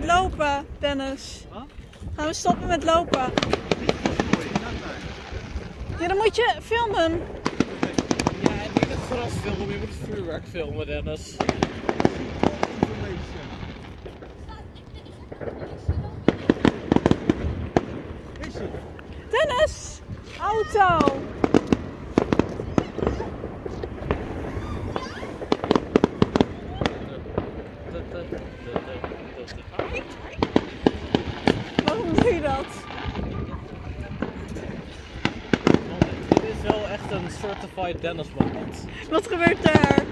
met lopen, Dennis? Wat? Gaan we stoppen met lopen? Ja, dan moet je filmen. Ja, niet het gras filmen, je moet het vuurwerk filmen, Dennis. Dennis! Auto! Waarom doe je dat? Dit is wel echt een certified Dennis moment. Wat gebeurt er?